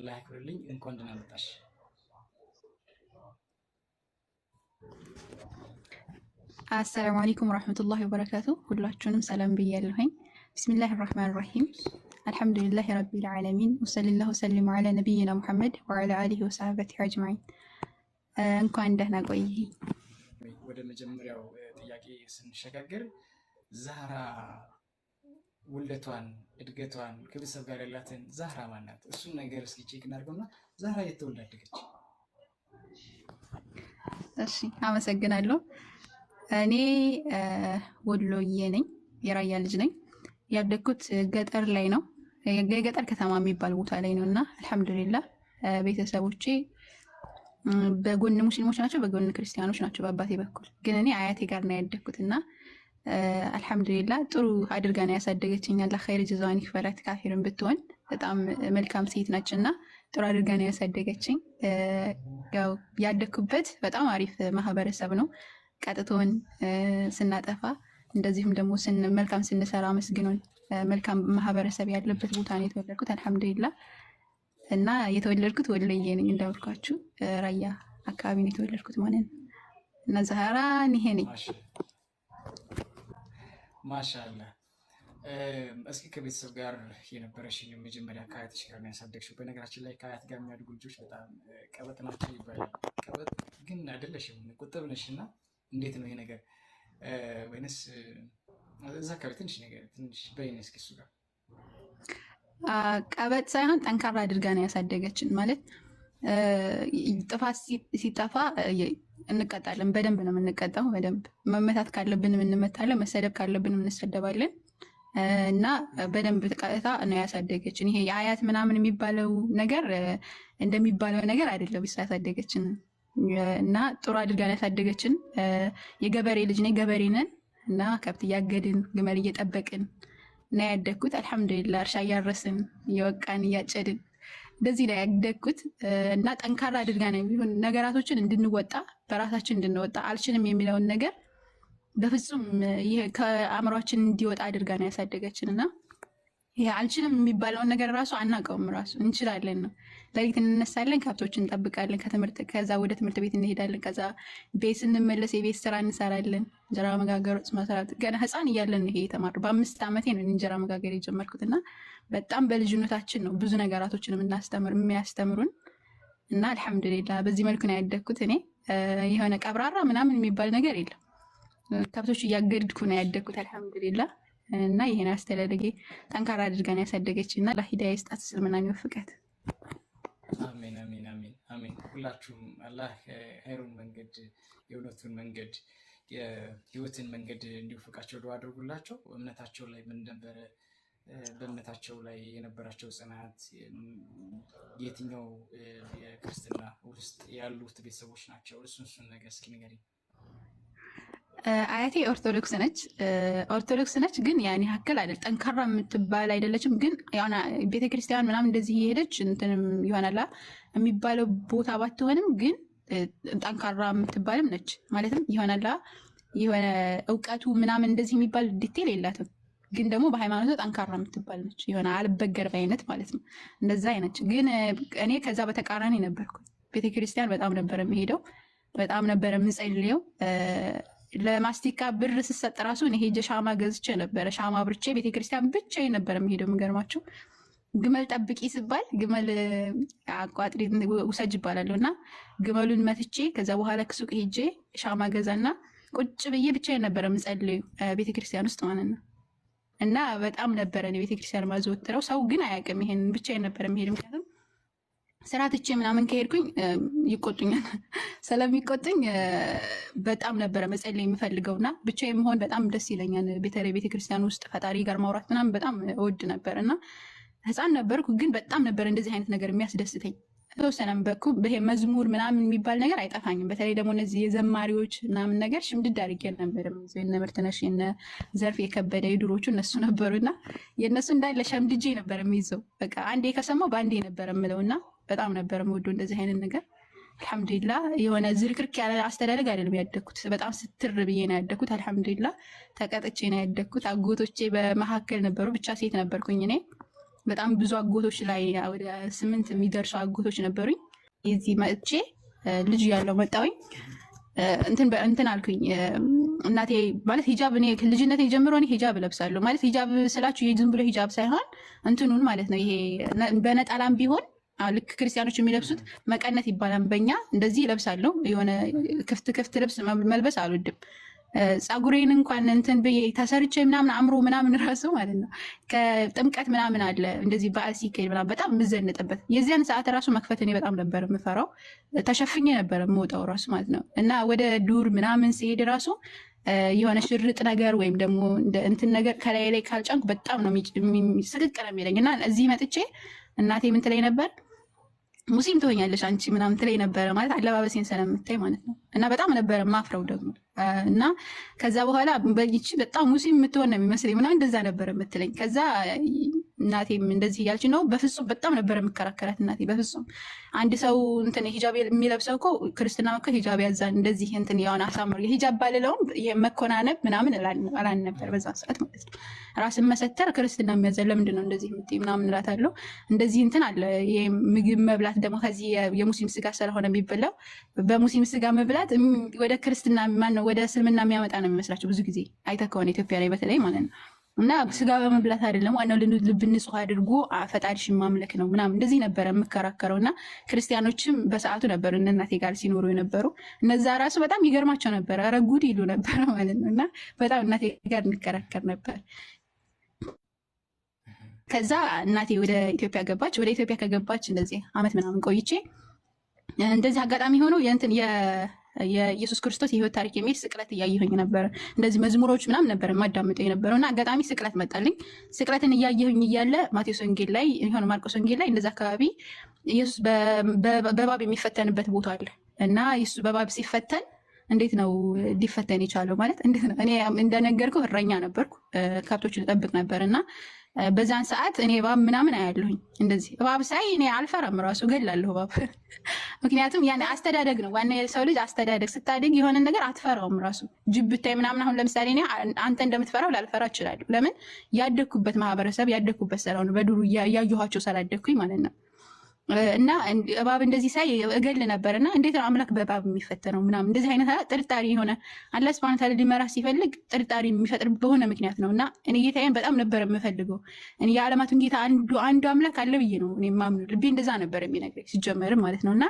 አላህ ያክብርልኝ። እንኳን ደህና መጣሽ። አሰላሙ አለይኩም ወራህመቱላሂ ወበረካቱ። ሁላችሁንም ሰላም ብያለሁኝ። ቢስሚላሂ ራህማን ራሂም አልሐምዱሊላሂ ረቢል ዓለሚን ወሰለላሁ ወሰለም ዐላ ነቢይና ሙሐመድ ወዐላ አሊሂ ወሰሐቢሂ አጅማዒን። እንኳን ደህና ቆይ። ወደ መጀመሪያው ጥያቄ ስንሸጋገር ዛህራ ውልደቷን፣ እድገቷን ከቤተሰብ ጋር ያላትን ዛህራ ማናት? እሱን ነገር እስኪ ቼክ እናድርገውና ዛህራ የት ተወልዳ አደገች? እሺ አመሰግናለሁ። እኔ ወሎዬ ነኝ፣ የራያ ልጅ ነኝ። ያደግኩት ገጠር ላይ ነው፣ የገጠር ከተማ የሚባል ቦታ ላይ ነው እና አልሐምዱሊላህ ቤተሰቦቼ በጎን ሙስሊሞች ናቸው፣ በጎን ክርስቲያኖች ናቸው በአባቴ በኩል። ግን እኔ አያቴ ጋር ነው ያደግኩት እና አልሐምዱሊላህ ጥሩ አድርጋ ነው ያሳደገችኝ። አላህ ኸይር ጀዛዋን ይክፈላት። ካፊርን ብትሆን በጣም መልካም ሴት ነች እና ጥሩ አድርጋ ነው ያሳደገችኝ። ያው ያደግኩበት በጣም አሪፍ ማህበረሰብ ነው። ቀጥቶን ስናጠፋ እንደዚሁም ደግሞ መልካም ስንሰራ መስግኖን መልካም ማህበረሰብ ያለበት ቦታ ነው የተወለድኩት አልሐምዱሊላህ። እና የተወለድኩት ወሎዬ ነኝ እንዳልኳችሁ ራያ አካባቢ ነው የተወለድኩት ማለት ነው። እና ዛህራ ይሄ ነኝ። ማሻአላህ። እስኪ ከቤተሰብ ጋር የነበረሽን መጀመሪያ ከአያትሽ ጋር ነው ያሳደግሽው። በነገራችን ላይ ከአያት ጋር የሚያድጉ ልጆች በጣም ቀበጥ ናቸው ይባላል። ቀበጥ ግን አይደለሽም፣ ቁጥብ ነሽ። እና እንዴት ነው ይሄ ነገር? ወይንስ እዛ አካባቢ ትንሽ በይነ እስኪ እሱ ጋር። ቀበጥ ሳይሆን ጠንካራ አድርጋ ነው ያሳደገችን። ማለት ጥፋት ሲጠፋ እንቀጣለን። በደንብ ነው የምንቀጣው። በደንብ መመታት ካለብንም እንመታለን፣ መሰደብ ካለብንም እንሰደባለን። እና በደንብ ቀጥታ ነው ያሳደገችን። ይሄ የአያት ምናምን የሚባለው ነገር እንደሚባለው ነገር አይደለም ያሳደገችን። እና ጥሩ አድርጋ ነው ያሳደገችን። የገበሬ ልጅ ነኝ፣ ገበሬ ነን እና ከብት እያገድን ግመል እየጠበቅን እና ያደግኩት አልሐምዱሊላህ። እርሻ እያረስን እየወቃን እያጨድን እንደዚህ ላይ ያደግኩት እና ጠንካራ አድርጋ ነው ቢሆን ነገራቶችን እንድንወጣ በራሳችን እንድንወጣ አልችልም የሚለውን ነገር በፍጹም ይሄ ከአእምሯችን እንዲወጣ አድርጋ ነው ያሳደገችን። እና ይሄ አልችልም የሚባለውን ነገር ራሱ አናውቀውም፣ ራሱ እንችላለን ነው። ለሊት እንነሳለን፣ ከብቶችን እንጠብቃለን፣ ከዛ ወደ ትምህርት ቤት እንሄዳለን። ከዛ ቤት ስንመለስ የቤት ስራ እንሰራለን፣ እንጀራ መጋገር፣ ወጥ መስራት። ገና ህፃን እያለን ይሄ የተማርኩት በ5 ዓመቴ ነው እንጀራ መጋገር የጀመርኩት። እና በጣም በልጅነታችን ነው ብዙ ነገራቶችን የሚያስተምሩን። እና አልሐምዱሊላህ በዚህ መልኩ ነው ያደግኩት። እኔ የሆነ ቀብራራ ምናምን የሚባል ነገር የለም። ከብቶች እያገድኩ ነው ያደግኩት አልሐምዱሊላህ። እና ይሄን አስተዳደጌ ጠንካራ አድርጋን ያሳደገች እና ለሂዳያ ይስጣት፣ እስልምና የሚወፍቃት። አሜን አሜን አሜን አሜን። ሁላችሁም አላህ ኸይሩን መንገድ፣ የእውነቱን መንገድ፣ የህይወትን መንገድ እንዲወፍቃቸው ዱዓ አድርጉላቸው። እምነታቸው ላይ ምን ነበረ? በእምነታቸው ላይ የነበራቸው ጽናት፣ የትኛው የክርስትና ውስጥ ያሉት ቤተሰቦች ናቸው? እሱን ነገር እስኪ ንገሪኝ። አያቴ ኦርቶዶክስ ነች፣ ግን ያን ያክል አይደል ጠንካራ የምትባል አይደለችም። ግን ያውና ቤተክርስቲያን ምናምን እንደዚህ የሄደች እንትንም ይሆናላ የሚባለው ቦታ ባትሆንም ግን ጠንካራ የምትባልም ነች። ማለትም ይሆናላ የሆነ እውቀቱ ምናምን እንደዚህ የሚባል ዲቴል የላትም። ግን ደግሞ በሃይማኖቱ ጠንካራ የምትባል ነች። የሆነ አልበገር አይነት ማለት ነው። እንደዛ አይነች። ግን እኔ ከዛ በተቃራኒ ነበርኩ። ቤተክርስቲያን በጣም ነበረ የምሄደው፣ በጣም ነበረ የምጸልየው። ለማስቲካ ብር ስሰጥ ራሱ እኔ ሄጄ ሻማ ገዝቼ ነበረ። ሻማ ብርቼ ቤተክርስቲያን ብቻዬን ነበረ የምሄደው። የሚገርማችሁ ግመል ጠብቂ ስባል ግመል አቋጥሪ ውሰጅ ይባላለሁ እና ግመሉን መትቼ ከዛ በኋላ ሱቅ ሄጄ ሻማ ገዛና ቁጭ ብዬ ብቻዬን ነበረ የምጸልየው ቤተክርስቲያን ውስጥ ማለት ነው። እና በጣም ነበረ እኔ ቤተክርስቲያን ማዘወትረው። ሰው ግን አያውቅም ይሄን። ብቻዬን ነበረ የምሄደው። ምክንያቱም ስራ ትቼ ምናምን ከሄድኩኝ ይቆጡኛል። ስለሚቆጡኝ በጣም ነበረ መጸለይ የምፈልገውና ብቻዬን መሆን በጣም ደስ ይለኛል። በተለይ ቤተክርስቲያን ውስጥ ፈጣሪ ጋር ማውራት ምናምን በጣም እወድ ነበር እና ህፃን ነበርኩ፣ ግን በጣም ነበረ እንደዚህ አይነት ነገር የሚያስደስተኝ። ተወሰነም በኩ ይሄ መዝሙር ምናምን የሚባል ነገር አይጠፋኝም። በተለይ ደግሞ እነዚህ የዘማሪዎች ምናምን ነገር ሽምድድ አድርጌ ነበር። የነ ምርትነሽ የነ ዘርፍ የከበደ የድሮቹ እነሱ ነበሩና የእነሱ እንዳለ ሸምድጄ ነበር የሚይዘው። በቃ አንዴ ከሰማው በአንዴ ነበር የምለውና በጣም ነበር የምወደው እንደዚህ አይነት ነገር። አልሐምዱሊላህ የሆነ ዝርክርክ ያለ አስተዳደግ አይደለም ያደግኩት። በጣም ስትር ብዬ ነው ያደግኩት። አልሐምዱሊላህ ተቀጥቼ ነው ያደግኩት። አጎቶቼ በመካከል ነበሩ፣ ብቻ ሴት ነበርኩኝ እኔ በጣም ብዙ አጎቶች ላይ ወደ 8 የሚደርሱ አጎቶች ነበሩኝ። የዚህ መጥቼ ልጅ ያለው መጣሁኝ እንትን አልኩኝ። እናቴ ማለት ሂጃብ እኔ ልጅነቴ ጀምሮ እኔ ሂጃብ እለብሳለሁ ማለት ሂጃብ ስላችሁ ይሄ ዝም ብሎ ሂጃብ ሳይሆን እንትኑን ማለት ነው። ይሄ በነጠላም ቢሆን ልክ ክርስቲያኖች የሚለብሱት መቀነት ይባላል በእኛ እንደዚህ ይለብሳለሁ። የሆነ ክፍት ልብስ መልበስ አልወድም። ፀጉሬን እንኳን እንትን ብዬ ተሰርቼ ምናምን አምሮ ምናምን ራሱ ማለት ነው ከጥምቀት ምናምን አለ እንደዚህ በዓል ሲካሄድ ምናምን በጣም የምዘንጥበት የዚያን ሰዓት ራሱ መክፈት እኔ በጣም ነበር የምፈራው። ተሸፍኜ ነበር የምወጣው ራሱ ማለት ነው። እና ወደ ዱር ምናምን ሲሄድ ራሱ የሆነ ሽርጥ ነገር ወይም ደግሞ እንትን ነገር ከላይ ላይ ካልጫንኩ በጣም ነው ስቅቅ ነው የሚለኝ። እና እዚህ መጥቼ እናቴ ምን ትለኝ ነበር ሙስሊም ትሆኛለሽ አንቺ ምናምን ትለኝ ነበረ ማለት አለባበሴን ስለምታይ ማለት ነው። እና በጣም ነበረ ማፍረው ደግሞ እና ከዛ በኋላ በይቺ በጣም ሙስሊም የምትሆን ነው የሚመስለኝ ምናምን እንደዛ ነበረ የምትለኝ። ከዛ እናቴም እንደዚህ እያልች ነው በፍጹም በጣም ነበረ የምከራከራት እናቴ በፍጹም አንድ ሰው እንትን ሂጃብ የሚለብሰው እኮ ክርስትና እኮ ሂጃብ ያዛል እንደዚህ እንትን የሆነ አሳምር የሂጃብ ባልለውም መኮናነብ ምናምን አላን ነበር በዛ ሰዓት ማለት ነው። ራስን መሰተር ክርስትና የሚያዘን ለምንድን ነው እንደዚህ የምትይ ምናምን እላታለሁ። እንደዚህ እንትን አለ ምግብ መብላት ደግሞ ከዚህ የሙስሊም ስጋ ስለሆነ የሚበላው በሙስሊም ስጋ መብላት ወደ ክርስትና ማነው ወደ እስልምና የሚያመጣ ነው የሚመስላቸው ብዙ ጊዜ አይተህ ከሆነ ኢትዮጵያ ላይ በተለይ ማለት ነው። እና ስጋ በመብላት አይደለም ዋናው ልብ ንጹህ አድርጎ ፈጣሪሽን ማምለክ ነው ምናምን እንደዚህ ነበረ የምከራከረው። እና ክርስቲያኖችም በሰዓቱ ነበሩ እናቴ ጋር ሲኖሩ የነበሩ እነዛ ራሱ በጣም ይገርማቸው ነበረ። ኧረ ጉድ ይሉ ነበረ ማለት ነው። እና በጣም እናቴ ጋር እንከራከር ነበር። ከዛ እናቴ ወደ ኢትዮጵያ ገባች። ወደ ኢትዮጵያ ከገባች እንደዚህ አመት ምናምን ቆይቼ እንደዚህ አጋጣሚ ሆኖ የእንትን የኢየሱስ ክርስቶስ የህይወት ታሪክ የሚል ስቅለት እያየሁኝ ነበረ። እንደዚህ መዝሙሮች ምናምን ነበር የማዳምጠው የነበረው እና አጋጣሚ ስቅለት መጣልኝ። ስቅለትን እያየሁኝ እያለ ማቴዎስ ወንጌል ላይ የሆነ ማርቆስ ወንጌል ላይ እንደዛ አካባቢ ኢየሱስ በእባብ የሚፈተንበት ቦታ አለ እና ኢየሱስ በእባብ ሲፈተን እንዴት ነው ሊፈተን የቻለው ማለት እንዴት ነው? እኔ እንደነገርኩህ እረኛ ነበርኩ፣ ከብቶችን እጠብቅ ነበር እና በዛን ሰዓት እኔ እባብ ምናምን አያለሁኝ። እንደዚህ እባብ ሳይ እኔ አልፈራም፣ ራሱ ገላለሁ እባብ። ምክንያቱም ያን አስተዳደግ ነው ዋና የሰው ልጅ አስተዳደግ። ስታድግ የሆነ ነገር አትፈራውም። ራሱ ጅብ ብታይ ምናምን አሁን ለምሳሌ እኔ አንተ እንደምትፈራው ላልፈራ እችላለሁ። ለምን ያደግኩበት ማህበረሰብ ያደግኩበት ስለሆነ በዱሩ እያየኋቸው ስላደግኩኝ ማለት ነው። እና እባብ እንደዚህ ሳይ እገል ነበር እና እንዴት ነው አምላክ በእባብ የሚፈተነው ምናምን እንደዚህ አይነት ጥርጣሬ የሆነ አላህ ሱብሃነሁ ወተዓላ ሊመራ ሲፈልግ ጥርጣሬ የሚፈጥር በሆነ ምክንያት ነው። እና እኔ ጌታዬን በጣም ነበር የምፈልገው። እኔ የዓለማቱን ጌታ አንዱ አምላክ አለ ብዬ ነው እኔ የማምነው። ልቤ እንደዛ ነበር የሚነግረኝ ሲጀመርም ማለት ነው። እና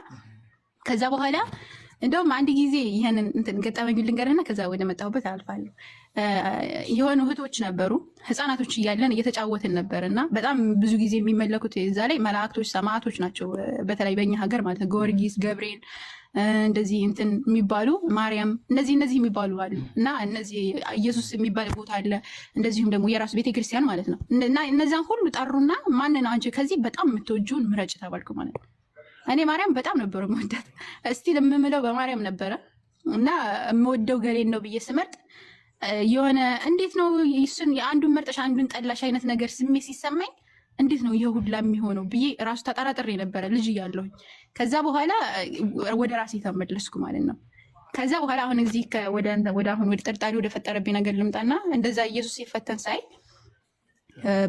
ከዛ በኋላ እንደውም አንድ ጊዜ ይህንን እንትን ገጠመኝ ልንገርህና ከዛ ወደ መጣሁበት አልፋለሁ። የሆኑ እህቶች ነበሩ፣ ህፃናቶች እያለን እየተጫወትን ነበር እና በጣም ብዙ ጊዜ የሚመለኩት እዛ ላይ መላእክቶች ሰማዕቶች ናቸው። በተለይ በኛ ሀገር ማለት ነው ጊዮርጊስ፣ ገብርኤል እንደዚህ እንትን የሚባሉ ማርያም እነዚህ የሚባሉ አሉ እና እነዚህ ኢየሱስ የሚባል ቦታ አለ። እንደዚሁም ደግሞ የራሱ ቤተክርስቲያን ማለት ነው። እና እነዛን ሁሉ ጠሩና ማንን አንቺ ከዚህ በጣም የምትወጂውን ምረጭ ተባልኩ ማለት ነው። እኔ ማርያም በጣም ነበር የምወዳት፣ እስቲ የምምለው በማርያም ነበረ እና የምወደው ገሌን ነው ብዬ ስመርጥ የሆነ እንዴት ነው እሱን የአንዱን መርጠሽ አንዱን ጠላሽ አይነት ነገር ስሜት ሲሰማኝ እንዴት ነው ይሄ ሁላ የሚሆነው ብዬ ራሱ ተጠራጥሬ ነበረ ልጅ እያለሁኝ። ከዛ በኋላ ወደ ራሴ ተመለስኩ ማለት ነው። ከዛ በኋላ አሁን እዚህ ወደ ጥርጣሬ ወደ ፈጠረብኝ ነገር ልምጣና እንደዛ ኢየሱስ ሲፈተን ሳይ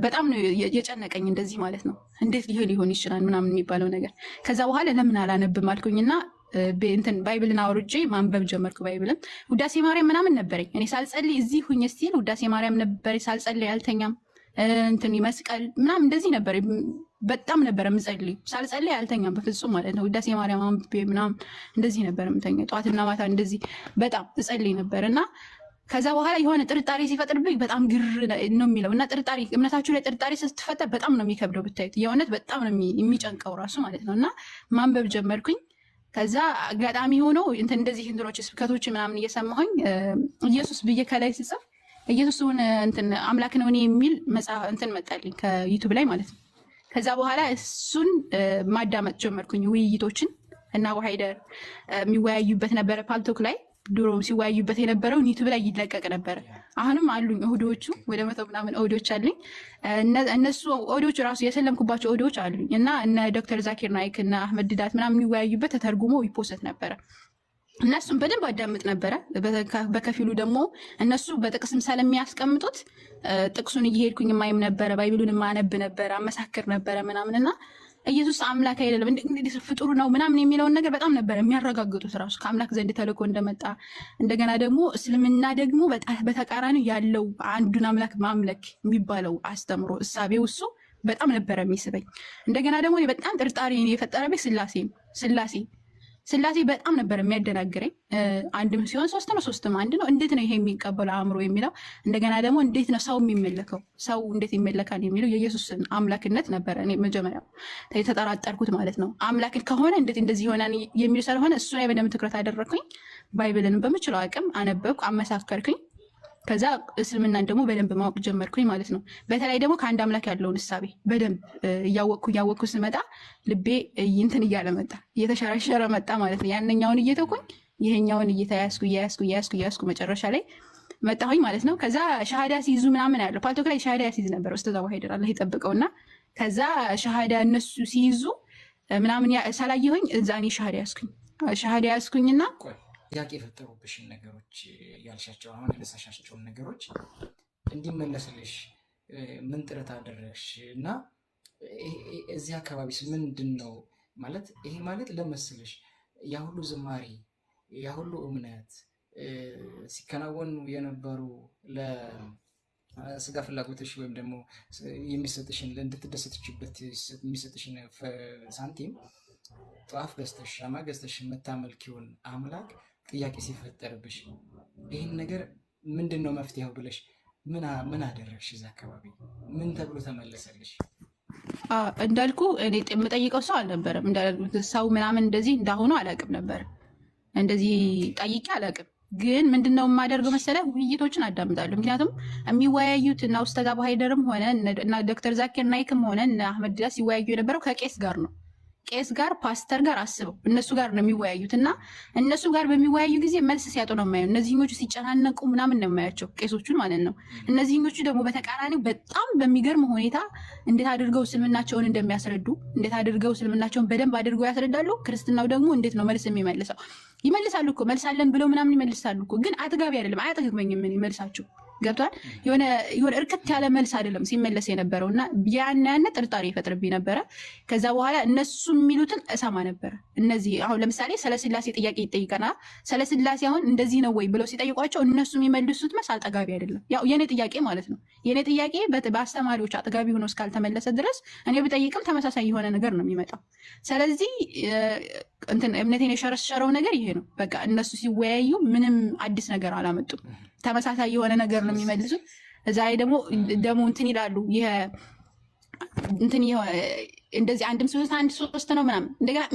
በጣም ነው የጨነቀኝ እንደዚህ ማለት ነው። እንዴት ሊሆን ይችላል ምናምን የሚባለው ነገር። ከዛ በኋላ ለምን አላነብም አልኩኝና እንትን ባይብልን አውርጄ ማንበብ ጀመርኩ። ባይብልም ውዳሴ ማርያም ምናምን ነበረኝ እኔ ሳልጸልይ እዚህ ሁኝ ስቲል ውዳሴ ማርያም ነበር ሳልጸልይ አልተኛም። እንትን መስቀል ምናምን እንደዚህ ነበር። በጣም ነበር የምጸልይ ሳልጸልይ አልተኛም በፍጹም ማለት ነው። ውዳሴ ማርያም አንብቤ ምናምን እንደዚህ ነበር የምተኛ ጠዋትና ማታ እንደዚህ በጣም እጸልይ ነበር እና ከዛ በኋላ የሆነ ጥርጣሬ ሲፈጥርብኝ በጣም ግር ነው የሚለው እና ጥርጣሬ እምነታችሁ ላይ ጥርጣሬ ስትፈጠር በጣም ነው የሚከብደው ብታዩት፣ የእውነት በጣም ነው የሚጨንቀው ራሱ ማለት ነው። እና ማንበብ ጀመርኩኝ። ከዛ አጋጣሚ ሆኖ እንደዚህ እንትኖች ስብከቶች ምናምን እየሰማሁኝ ኢየሱስ ብዬ ከላይ ስጽፍ ኢየሱስን እንትን አምላክ ነው እኔ የሚል መጽሐፍ እንትን መጣልኝ ከዩቱብ ላይ ማለት ነው። ከዛ በኋላ እሱን ማዳመጥ ጀመርኩኝ። ውይይቶችን እና ዋሃይደር የሚወያዩበት ነበረ ፓልቶክ ላይ ድሮ ሲወያዩበት የነበረውን ዩቱብ ላይ ይለቀቅ ነበረ። አሁንም አሉኝ ኦዲዮቹ ወደ 100 ምናምን ኦዲዮች አሉኝ። እነሱ ኦዲዮች ራሱ የሰለምኩባቸው ኦዲዮች አሉኝ እና እነ ዶክተር ዛኪር ናይክ እና አህመድ ዲዳት ምናምን የሚወያዩበት ተተርጉሞ ይፖሰት ነበረ እነሱም በደንብ አዳምጥ ነበረ። በከፊሉ ደግሞ እነሱ በጥቅስም ስለሚያስቀምጡት ጥቅሱን እየሄድኩኝ የማይም ነበረ፣ ባይብሉን የማነብ ነበረ፣ አመሳክር ነበረ ምናምን እና ኢየሱስ አምላክ አይደለም እንግዲህ ፍጡር ነው ምናምን የሚለውን ነገር በጣም ነበረ የሚያረጋግጡት ራሱ ከአምላክ ዘንድ ተልኮ እንደመጣ። እንደገና ደግሞ እስልምና ደግሞ በተቃራኒ ያለው አንዱን አምላክ ማምለክ የሚባለው አስተምሮ እሳቤው እሱ በጣም ነበረ የሚስበኝ። እንደገና ደግሞ በጣም ጥርጣሬ የፈጠረብኝ ስላሴ በጣም ነበር የሚያደናግረኝ። አንድም ሲሆን ሶስት ነው፣ ሶስትም አንድ ነው። እንዴት ነው ይሄ የሚቀበለው አእምሮ የሚለው? እንደገና ደግሞ እንዴት ነው ሰው የሚመለከው? ሰው እንዴት ይመለካል የሚለው የኢየሱስን አምላክነት ነበረ እኔ መጀመሪያ የተጠራጠርኩት ማለት ነው። አምላክን ከሆነ እንዴት እንደዚህ ይሆናል የሚል ስለሆነ እሱ ላይ በደንብ ትኩረት አደረግኩኝ። ባይብልን በምችለው አቅም አነበብኩ፣ አመሳከርኩኝ። ከዛ እስልምናን ደግሞ በደንብ ማወቅ ጀመርኩኝ ማለት ነው። በተለይ ደግሞ ከአንድ አምላክ ያለውን እሳቤ በደንብ እያወቅኩ ስመጣ ልቤ እንትን እያለ መጣ፣ እየተሸረሸረ መጣ ማለት ነው። ያንኛውን እየተኩኝ ይሄኛውን እያያዝኩ መጨረሻ ላይ መጣሁኝ ማለት ነው። ከዛ ሻሃዳ ሲይዙ ምናምን ያለው ፓልቶክ ላይ ሻሃዳ ሲይዝ ነበር ኡስታዝ አቡ ሀይደር አላህ ይጠብቀውና ከዛ ሻሃዳ እነሱ ሲይዙ ምናምን ሳላየሁኝ እዛ እኔ ሻሃዳ ያዝኩኝና ጥያቄ የፈጠሩብሽን ነገሮች ያልሻቸው አሁን ያነሳሻቸውን ነገሮች እንዲመለስልሽ ምን ጥረት አደረግሽ? እና እዚህ አካባቢስ ምንድን ነው ማለት ይሄ ማለት ለመስልሽ ያ ሁሉ ዝማሬ ያ ሁሉ እምነት ሲከናወኑ የነበሩ ለስጋ ፍላጎትሽ ወይም ደግሞ የሚሰጥሽን እንድትደሰትችበት የሚሰጥሽን ሳንቲም ጧፍ ገዝተሽ ሻማ ገዝተሽ የምታመልኪውን አምላክ ጥያቄ ሲፈጠርብሽ ይህን ነገር ምንድን ነው መፍትሄው ብለሽ ምን አደረግሽ? እዛ አካባቢ ምን ተብሎ ተመለሰልሽ? እንዳልኩ እኔ የምጠይቀው ሰው አልነበረም። ሰው ምናምን እንደዚህ እንዳሁኑ አላውቅም ነበር፣ እንደዚህ ጠይቄ አላውቅም። ግን ምንድነው የማደርገው መሰለህ? ውይይቶችን አዳምጣለሁ። ምክንያቱም የሚወያዩት እና ኡስታዝ አቡ ሀይደርም ሆነ እና ዶክተር ዛኪር ናይክም ሆነ እና አህመድ ዲዳ ሲወያዩ የነበረው ከቄስ ጋር ነው። ቄስ ጋር ፓስተር ጋር አስበው እነሱ ጋር ነው የሚወያዩት እና እነሱ ጋር በሚወያዩ ጊዜ መልስ ሲያጡ ነው የማየው። እነዚህኞቹ ሲጨናነቁ ምናምን ነው የማያቸው ቄሶቹን ማለት ነው። እነዚህኞቹ ደግሞ በተቃራኒው በጣም በሚገርም ሁኔታ እንዴት አድርገው እስልምናቸውን እንደሚያስረዱ እንዴት አድርገው እስልምናቸውን በደንብ አድርገው ያስረዳሉ። ክርስትናው ደግሞ እንዴት ነው መልስ የሚመልሰው? ይመልሳሉ እኮ መልሳለን ብለው ምናምን ይመልሳሉ እኮ ግን አጥጋቢ አይደለም። አያጠግበኝም ምን ይመልሳቸው ገብቷል። የሆነ እርክት ያለ መልስ አይደለም ሲመለስ የነበረው እና ያነ ጥርጣሬ ይፈጥርብኝ ነበረ። ከዛ በኋላ እነሱ የሚሉትን እሰማ ነበረ። እነዚህ አሁን ለምሳሌ ስለ ስላሴ ጥያቄ ይጠይቀናል። ስለ ስላሴ አሁን እንደዚህ ነው ወይ ብለው ሲጠይቋቸው እነሱ የሚመልሱት መልስ አጠጋቢ አይደለም። ያው የኔ ጥያቄ ማለት ነው። የኔ ጥያቄ በአስተማሪዎች አጠጋቢ ሆኖ እስካልተመለሰ ድረስ እኔ ብጠይቅም ተመሳሳይ የሆነ ነገር ነው የሚመጣው። ስለዚህ እምነቴን የሸረሸረው ነገር ይሄ ነው። በቃ እነሱ ሲወያዩ ምንም አዲስ ነገር አላመጡም። ተመሳሳይ የሆነ ነገር ነው የሚመልሱት። እዛ ላይ ደግሞ እንትን ይላሉ። እንደዚህ አንድም ሶስት አንድ ሶስት ነው ምናምን እንደገና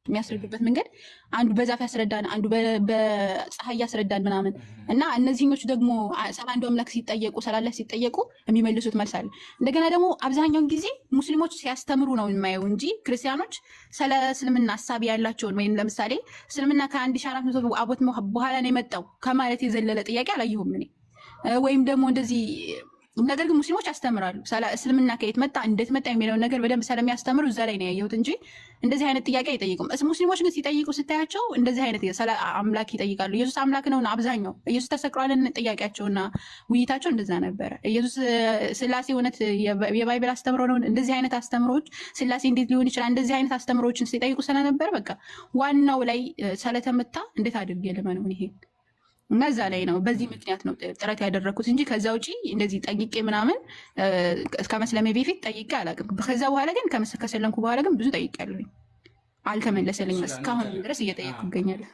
የሚያስረዱበት መንገድ አንዱ በዛፍ ያስረዳን፣ አንዱ በፀሐይ ያስረዳን ምናምን እና እነዚህኞቹ ደግሞ ስለ አንዱ አምላክ ሲጠየቁ የሚመልሱት መልስ አለ። እንደገና ደግሞ አብዛኛውን ጊዜ ሙስሊሞች ሲያስተምሩ ነው የማየው እንጂ ክርስቲያኖች ስለ እስልምና ሀሳቢ ያላቸውን ወይም ለምሳሌ እስልምና ከ1400 ዓመት በኋላ ነው የመጣው ከማለት የዘለለ ጥያቄ አላየሁም እኔ። ወይም ደግሞ እንደዚህ ነገር ግን ሙስሊሞች ያስተምራሉ። እስልምና ከየት መጣ እንዴት መጣ የሚለውን ነገር በደንብ ስለሚያስተምሩ እዛ ላይ ነው ያየሁት እንጂ እንደዚህ አይነት ጥያቄ አይጠይቁም። ሙስሊሞች ግን ሲጠይቁ ስታያቸው እንደዚህ አይነት ስለ አምላክ ይጠይቃሉ። ኢየሱስ አምላክ ነው አብዛኛው ኢየሱስ ተሰቅሏልን ጥያቄያቸውና ውይይታቸው እንደዛ ነበረ። ኢየሱስ ስላሴ እውነት የባይብል አስተምሮ ነው? እንደዚህ አይነት አስተምሮች ስላሴ እንዴት ሊሆን ይችላል? እንደዚህ አይነት አስተምሮችን ሲጠይቁ ስለነበረ በቃ ዋናው ላይ ስለተመታ እንዴት አድርጌ ልመነውን ይሄ እና እዛ ላይ ነው በዚህ ምክንያት ነው ጥረት ያደረግኩት እንጂ ከዛ ውጪ እንደዚህ ጠይቄ ምናምን ከመስለሜ በፊት ጠይቄ አላውቅም። ከዛ በኋላ ግን ከሰለምኩ በኋላ ግን ብዙ ጠይቄያለሁኝ፣ አልተመለሰልኝም። እስካሁን ድረስ እየጠየቅኩ እገኛለሁ።